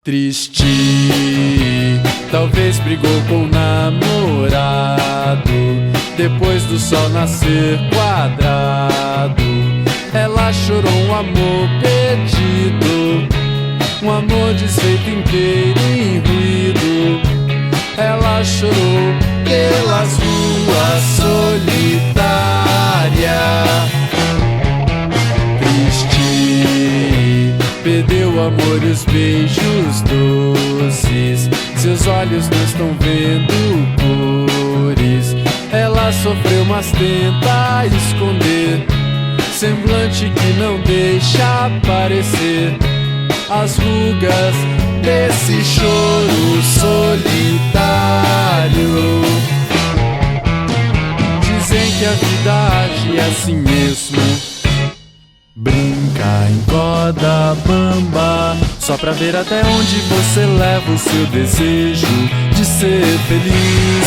Triste, talvez brigou com o namorado. Depois do sol nascer quadrado, ela chorou um amor perdido, um amor desfeito inteiro em ruído. Ela chorou pelas ruas solitárias. Triste, perdeu o amor e os beijos doces. Seus olhos não estão vendo cores. Ela sofreu, mas tenta esconder. Semblante que não deixa aparecer as rugas desse choro solitário. Dizem que a vida age assim mesmo. Brinca em corda bamba, só pra ver até onde você leva o seu desejo de ser feliz.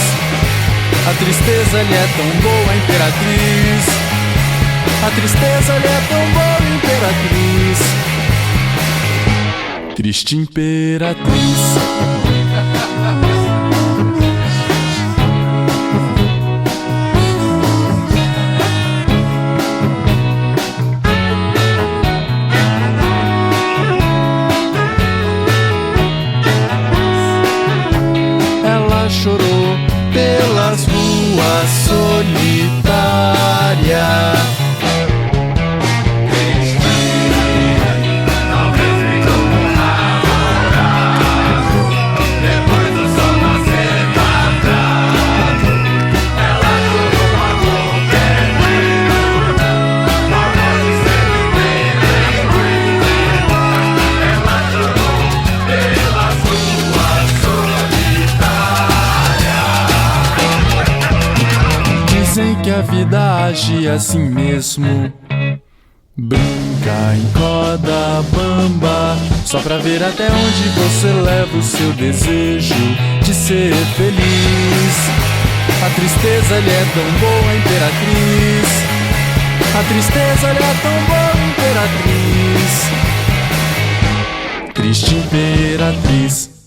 A tristeza lhe é tão boa, imperatriz. A tristeza lhe é tão boa, imperatriz. Triste imperatriz. Ela chorou pelas ruas solitárias. Dizem que a vida age assim mesmo. Brinca em corda bamba, só pra ver até onde você leva o seu desejo de ser feliz. A tristeza lhe é tão boa, imperatriz. A tristeza lhe é tão boa, imperatriz. Triste imperatriz.